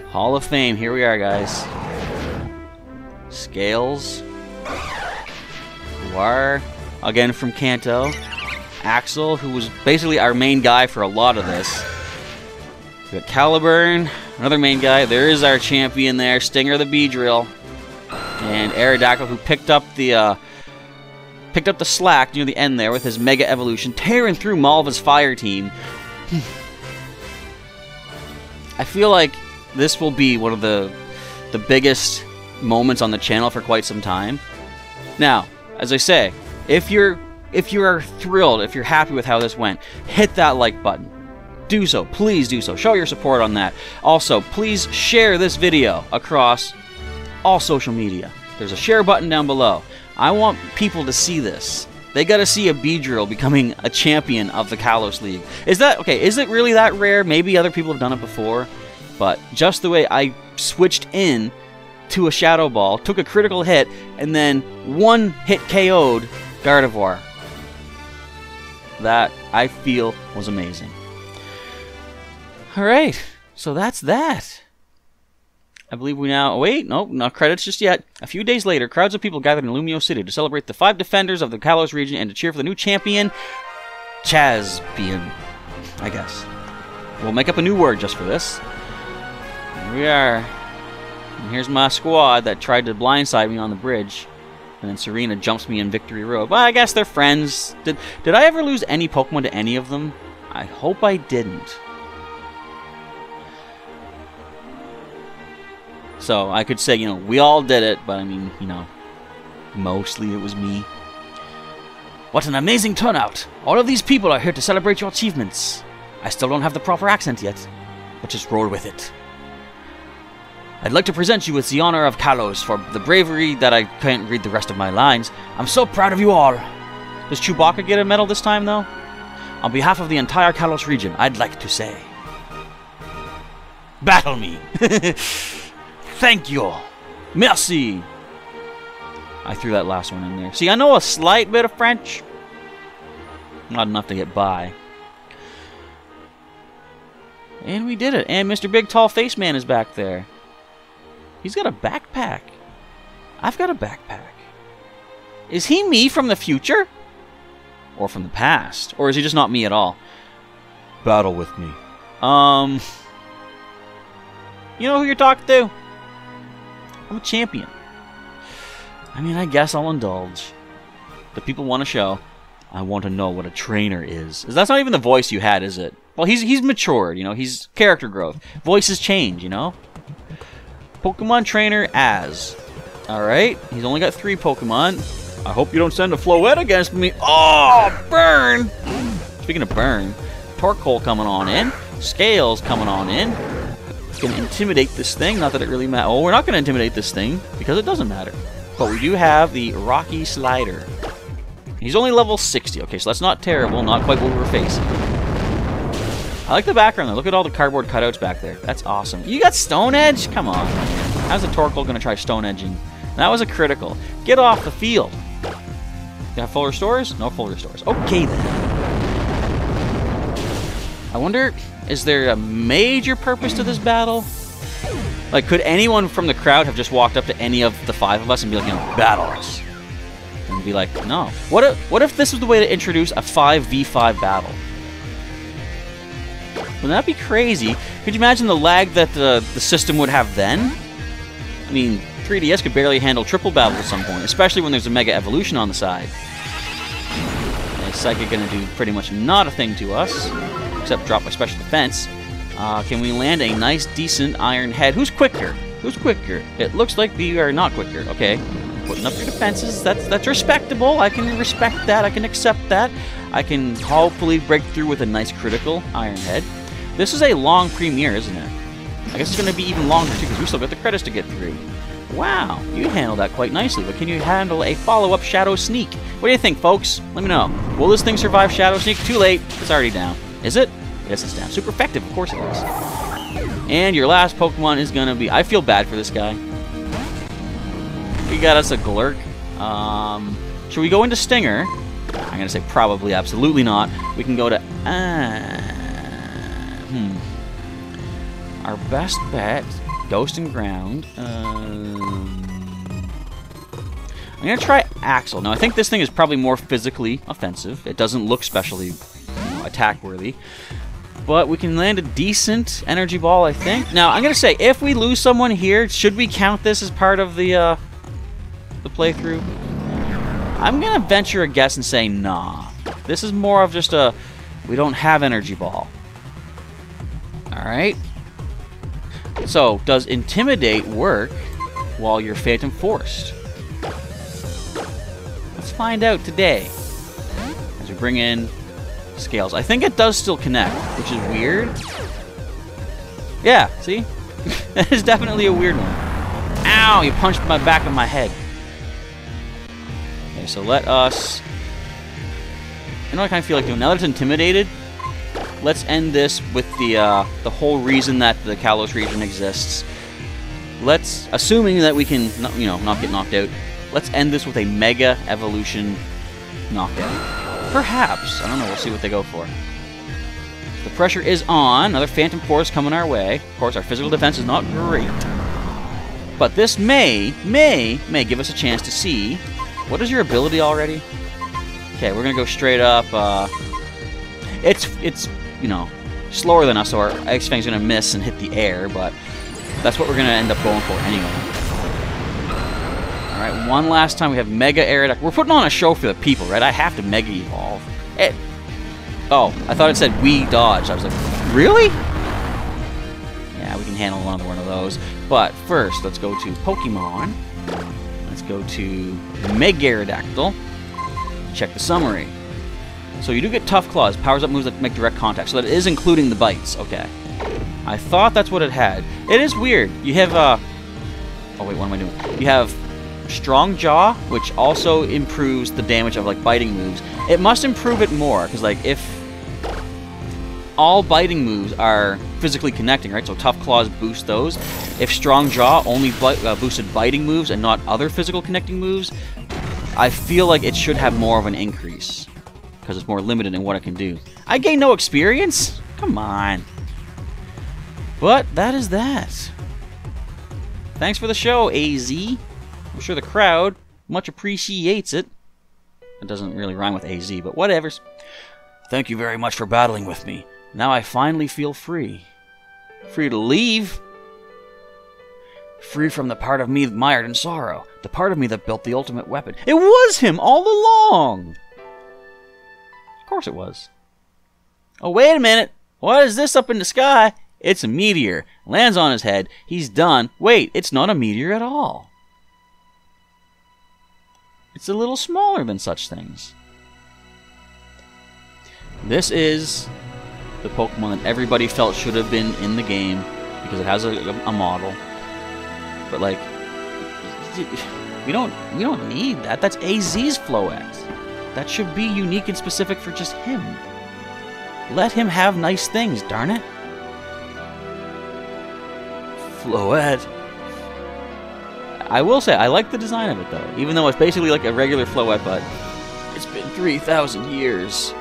Speaker 1: Hall of Fame, here we are, guys. Scales. Guar, again from Kanto. Axel, who was basically our main guy for a lot of this. We got Caliburn, another main guy. There is our champion there, Stinger the Beedrill. And Aerodactyl, who picked up the slack near the end there with his Mega Evolution, tearing through Malva's fire team. I feel like this will be one of the biggest moments on the channel for quite some time. Now, as I say, if you are thrilled, if you're happy with how this went, hit that like button. Do so, please do so. Show your support on that. Also, please share this video across all social media. There's a share button down below. I want people to see this. They gotta see a Beedrill becoming a champion of the Kalos League. Is it really that rare? Maybe other people have done it before, but just the way I switched in to a Shadow Ball, took a critical hit, and then one hit KO'd Gardevoir. That, I feel, was amazing. Alright, so that's that. I believe we now... Wait, nope, not credits just yet. A few days later, crowds of people gathered in Lumio City to celebrate the 5 defenders of the Kalos region and to cheer for the new champion, Chazpion, I guess. We'll make up a new word just for this. Here we are. And here's my squad that tried to blindside me on the bridge. And then Serena jumps me in Victory Road. Well, I guess they're friends. Did I ever lose any Pokemon to any of them? I hope I didn't. So, I could say, you know, we all did it, but I mean, you know, mostly it was me. What an amazing turnout! All of these people are here to celebrate your achievements. I still don't have the proper accent yet, but just roll with it. I'd like to present you with the honor of Kalos for the bravery that I can't read the rest of my lines. I'm so proud of you all. Does Chewbacca get a medal this time, though? On behalf of the entire Kalos region, I'd like to say... Battle me! Thank you! Merci! I threw that last one in there. See, I know a slight bit of French. Not enough to get by. And we did it. And Mr. Big Tall Face Man is back there. He's got a backpack. I've got a backpack. Is he me from the future? Or from the past? Or is he just not me at all? Battle with me. You know who you're talking to? I'm a champion. I mean, I guess I'll indulge. The people want to show. I want to know what a trainer is. That's not even the voice you had, is it? Well, he's matured, you know. He's character growth. Voices change, you know. Pokemon trainer as. Alright. He's only got 3 Pokemon. I hope you don't send a Floette against me. Oh, burn! Speaking of burn, Torkoal coming on in. Scales coming on in. Going to intimidate this thing. Not that it really matters. Oh, we're not going to intimidate this thing because it doesn't matter. But we do have the Rocky Slider. He's only level 60. Okay, so that's not terrible. Not quite what we were facing. I like the background though. Look at all the cardboard cutouts back there. That's awesome. You got Stone Edge? Come on. How's the Torkoal going to try Stone Edging? That was a critical. Get off the field. You have full restores? No full restores. Okay then. I wonder, is there a major purpose to this battle? Like, could anyone from the crowd have just walked up to any of the 5 of us and be like, you know, battle us? And be like, no. What if this was the way to introduce a 5v5 battle? Wouldn't that be crazy? Could you imagine the lag that the system would have then? I mean, 3DS could barely handle triple battle at some point, especially when there's a Mega Evolution on the side. And Psychic gonna do pretty much not a thing to us, except drop my special defense. Can we land a nice, decent Iron Head? Who's quicker? Who's quicker? It looks like we are not quicker. Okay. Putting up your defenses. That's respectable. I can respect that. I can accept that. I can hopefully break through with a nice critical Iron Head. This is a long premiere, isn't it? I guess it's going to be even longer, too, because we still got the credits to get through. Wow, you handled that quite nicely, but can you handle a follow-up Shadow Sneak? What do you think, folks? Let me know. Will this thing survive Shadow Sneak? Too late. It's already down. Is it? Yes, it's down. Super effective. Of course it is. And your last Pokemon is going to be... I feel bad for this guy. We got us a Glurk. Should we go into Stinger? I'm going to say probably, absolutely not. We can go to... Our best bet... Ghost and Ground. I'm going to try Axel. Now, I think this thing is probably more physically offensive. It doesn't look specially attack-worthy. But we can land a decent energy ball, I think. Now, I'm going to say, if we lose someone here, should we count this as part of the playthrough? I'm going to venture a guess and say, nah. This is more of just a, we don't have energy ball. Alright. So, does Intimidate work while you're Phantom Forced? Let's find out today. As we bring in Scales. I think it does still connect, which is weird. Yeah, see? That is definitely a weird one. Ow! You punched my back of my head. Okay, so let us... You know what I kind of feel like doing? Now that it's intimidated, let's end this with the whole reason that the Kalos region exists. Let's, assuming that we can, you know, not get knocked out, let's end this with a Mega Evolution knockout. Perhaps. I don't know. We'll see what they go for. The pressure is on. Another Phantom Force coming our way. Of course, our physical defense is not great. But this may give us a chance to see. What is your ability already? Okay, we're going to go straight up. It's you know, slower than us, so our X-Fang's going to miss and hit the air, but that's what we're going to end up going for anyway. Alright, one last time we have Mega Aerodactyl. We're putting on a show for the people, right? I have to Mega Evolve. Oh, I thought it said we dodge. I was like, really? Yeah, we can handle another one of those. But first, let's go to Pokemon. Let's go to Meg Aerodactyl. Check the summary. So you do get Tough Claws, powers up moves that make direct contact. So that is including the bites. Okay. I thought that's what it had. It is weird. You have, oh wait, what am I doing? You have Strong Jaw, which also improves the damage of, like, biting moves. It must improve it more, because, like, if all biting moves are physically connecting, right? So Tough Claws boost those. If Strong Jaw only boosted biting moves and not other physical connecting moves, I feel like it should have more of an increase, because it's more limited in what it can do. I gain no experience? Come on. But that is that. Thanks for the show, AZ. I'm sure the crowd much appreciates it. It doesn't really rhyme with AZ, but whatever. Thank you very much for battling with me. Now I finally feel free. Free to leave. Free from the part of me mired in sorrow. The part of me that built the ultimate weapon. It was him all along! Of course it was. Oh, wait a minute. What is this up in the sky? It's a meteor. Lands on his head. He's done. Wait, it's not a meteor at all. It's a little smaller than such things. This is the Pokemon that everybody felt should have been in the game because it has a model. But like, we don't need that. That's AZ's Floette. That should be unique and specific for just him. Let him have nice things, darn it. Floette. I will say, I like the design of it, though. Even though it's basically like a regular Floette, but it's been 3,000 years.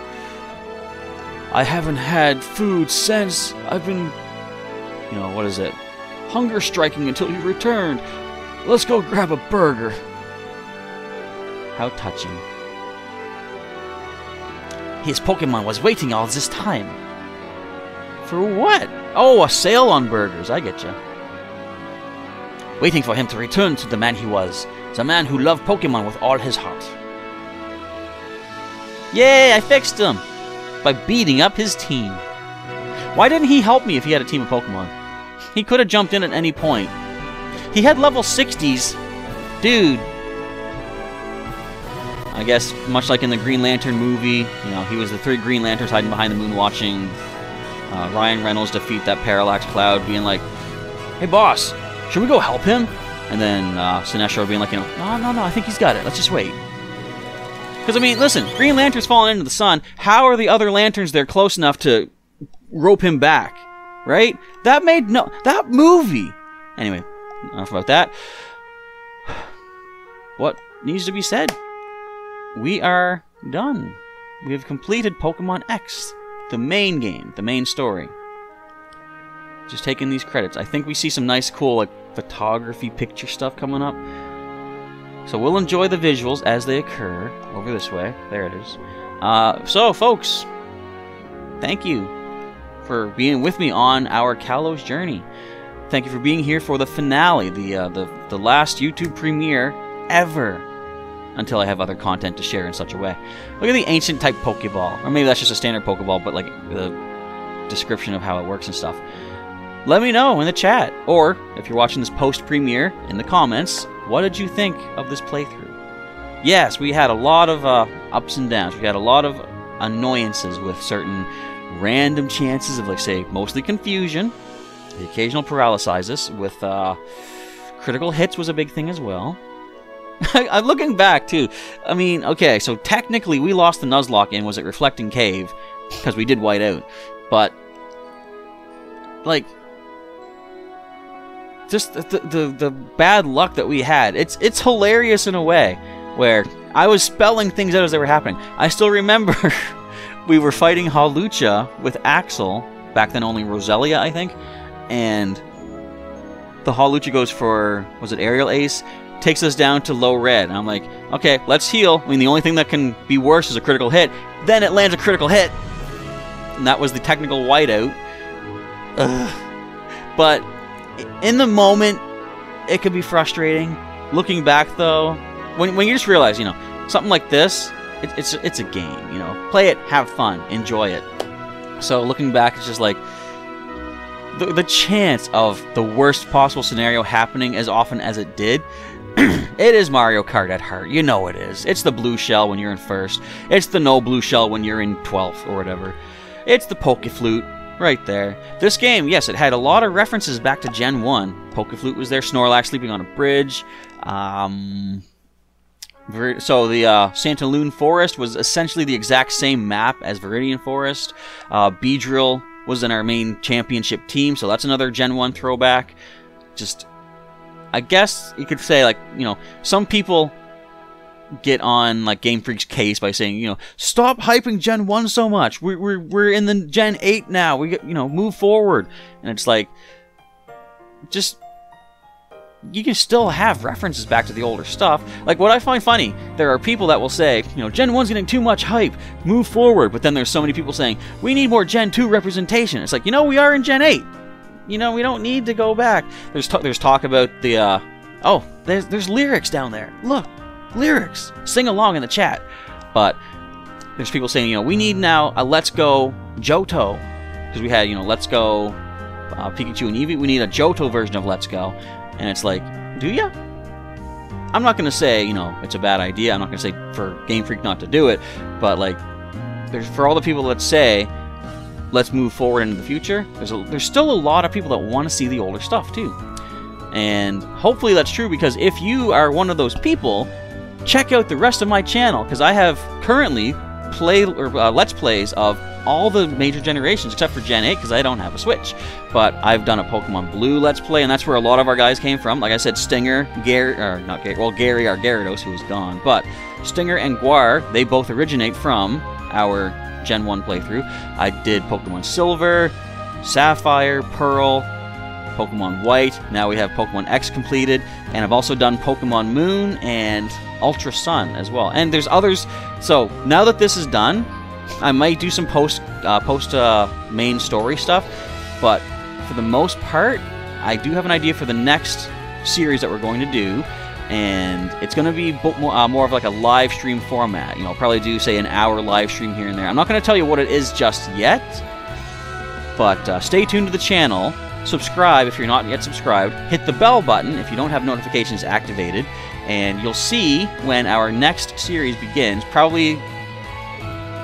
Speaker 1: I haven't had food since I've been, you know, what is it? Hunger striking until you returned. Let's go grab a burger. How touching. His Pokemon was waiting all this time. For what? Oh, a sale on burgers. I get you. Waiting for him to return to the man he was. The man who loved Pokemon with all his heart. Yay, I fixed him! By beating up his team. Why didn't he help me if he had a team of Pokemon? He could have jumped in at any point. He had level 60s. Dude. I guess, much like in the Green Lantern movie, you know, he was the 3 Green Lanterns hiding behind the moon watching Ryan Reynolds defeat that Parallax Cloud, being like, hey boss, should we go help him? And then Sinestro being like, you know, no, I think he's got it. Let's just wait. Because, I mean, listen, Green Lantern's falling into the sun. How are the other Lanterns there close enough to rope him back? Right? That made no... That movie! Anyway, enough about that. What needs to be said? We are done. We have completed Pokemon X. The main game. The main story. Just taking these credits. I think we see some nice, cool, like, photography, picture stuff coming up. So we'll enjoy the visuals as they occur. Over this way. There it is. So, folks, thank you for being with me on our Kalos journey. Thank you for being here for the finale, the last YouTube premiere ever, until I have other content to share in such a way. Look at the ancient type Pokeball, or maybe that's just a standard Pokeball, but like the description of how it works and stuff. Let me know in the chat, or if you're watching this post-premiere, in the comments, what did you think of this playthrough? Yes, we had a lot of ups and downs. We had a lot of annoyances with certain random chances of, like, say, mostly confusion, the occasional paralysis, with critical hits was a big thing as well. I'm looking back, too. I mean, okay, so technically we lost the Nuzlocke in, was it Reflecting Cave, because we did white out. But, like, just the bad luck that we had, it's hilarious in a way, where I was spelling things out as they were happening. I still remember we were fighting Hawlucha with Axel, back then only Roselia, I think, and the Hawlucha goes for, was it Aerial Ace? Takes us down to low red, and I'm like, okay, let's heal. I mean, the only thing that can be worse is a critical hit. Then it lands a critical hit, and that was the technical whiteout. But in the moment, it could be frustrating. Looking back, though, when you just realize, you know, something like this, it's a game, you know. Play it, have fun, enjoy it. So looking back, it's just like the chance of the worst possible scenario happening as often as it did. It is Mario Kart at heart. You know it is. It's the blue shell when you're in first. It's the no blue shell when you're in 12th or whatever. It's the Pokeflute right there. This game, yes, it had a lot of references back to Gen 1. Pokeflute was there. Snorlax sleeping on a bridge. So the Santaloon Forest was essentially the exact same map as Viridian Forest. Beedrill was in our main championship team, so that's another Gen 1 throwback. Just, I guess you could say, like, you know, some people get on, like, Game Freak's case by saying, you know, stop hyping Gen 1 so much. We're in the Gen 8 now. We get, you know, move forward. And it's like, just, you can still have references back to the older stuff. Like, what I find funny, there are people that will say, you know, Gen 1's getting too much hype, move forward. But then there's so many people saying, we need more Gen 2 representation. It's like, you know, we are in Gen 8. You know, we don't need to go back. There's talk about the, oh, there's lyrics down there. Look, lyrics. Sing along in the chat. But there's people saying, you know, we need now a Let's Go Johto. Because we had, you know, Let's Go Pikachu and Eevee. We need a Johto version of Let's Go. And it's like, do ya? I'm not going to say, you know, it's a bad idea. I'm not going to say for Game Freak not to do it. But, like, for all the people that say, let's move forward into the future, there's still a lot of people that want to see the older stuff, too. And hopefully that's true, because if you are one of those people, check out the rest of my channel, because I have currently Let's Plays of all the major generations, except for Gen 8, because I don't have a Switch. But I've done a Pokemon Blue Let's Play, and that's where a lot of our guys came from. Like I said, Stinger, Gary, our Gyarados, who is gone, but Stinger and Guar, they both originate from our Gen 1 playthrough. I did Pokemon Silver, Sapphire, Pearl, Pokemon White. Now we have Pokemon X completed, and I've also done Pokemon Moon and Ultra Sun as well. And there's others. So now that this is done, I might do some post main story stuff, but for the most part, I do have an idea for the next series that we're going to do. And it's going to be more of like a live stream format. You know, I'll probably do, say, an hour live stream here and there. I'm not going to tell you what it is just yet, But stay tuned to the channel. Subscribe if you're not yet subscribed. Hit the bell button if you don't have notifications activated. And you'll see when our next series begins, probably,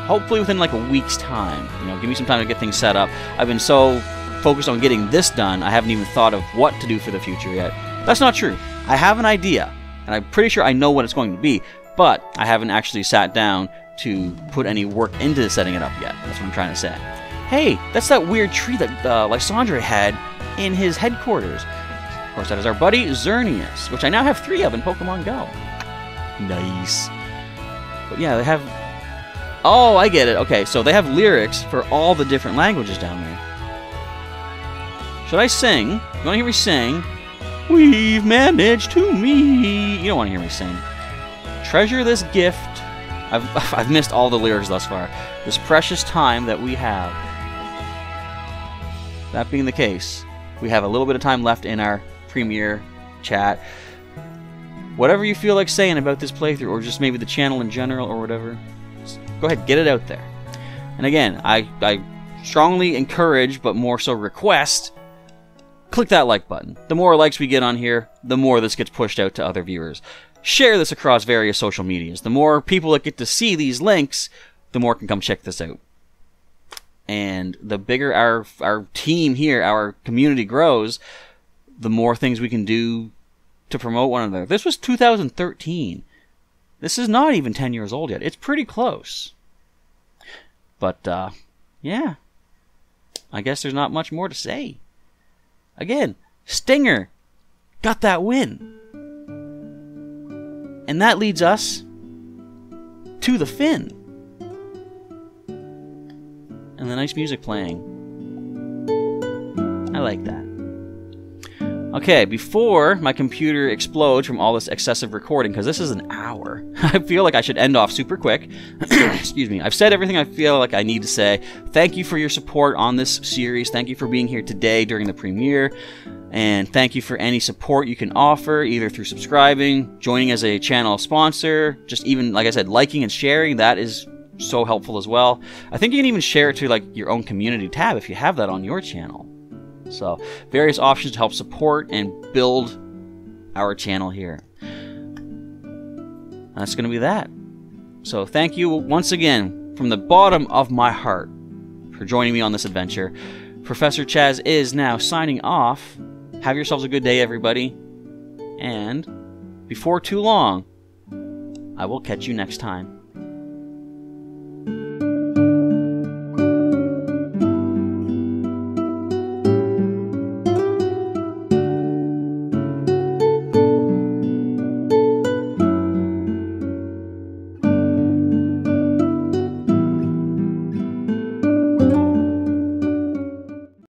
Speaker 1: hopefully within like a week's time. You know, give me some time to get things set up. I've been so focused on getting this done, I haven't even thought of what to do for the future yet. That's not true. I have an idea, and I'm pretty sure I know what it's going to be, but I haven't actually sat down to put any work into setting it up yet. That's what I'm trying to say. Hey, that's that weird tree that Lysandre had in his headquarters. Of course, that is our buddy Xerneas, which I now have 3 of in Pokemon Go. Nice. But yeah, they have... Oh, I get it. Okay, so they have lyrics for all the different languages down there. Should I sing? You want to hear me sing? We've managed to meet... You don't want to hear me sing. Treasure this gift. I've missed all the lyrics thus far. This precious time that we have. That being the case, we have a little bit of time left in our premiere chat. Whatever you feel like saying about this playthrough, or just maybe the channel in general, or whatever, just go ahead, get it out there. And again, I strongly encourage, but more so request, click that like button. The more likes we get on here, the more this gets pushed out to other viewers. Share this across various social medias. The more people that get to see these links, the more can come check this out. And the bigger our team here, our community grows, the more things we can do to promote one another. This was 2013. This is not even 10 years old yet. It's pretty close. But, yeah. I guess there's not much more to say. Again, Stinger got that win. And that leads us to the Finn. And the nice music playing. I like that. Okay, before my computer explodes from all this excessive recording, because this is an hour, I feel like I should end off super quick. Excuse me. I've said everything I feel like I need to say. Thank you for your support on this series. Thank you for being here today during the premiere. And thank you for any support you can offer, either through subscribing, joining as a channel sponsor, just even, like I said, liking and sharing. That is so helpful as well. I think you can even share it to like your own community tab if you have that on your channel. So, various options to help support and build our channel here. That's going to be that. So, thank you once again from the bottom of my heart for joining me on this adventure. Professor Chaz is now signing off. Have yourselves a good day, everybody. And before too long, I will catch you next time.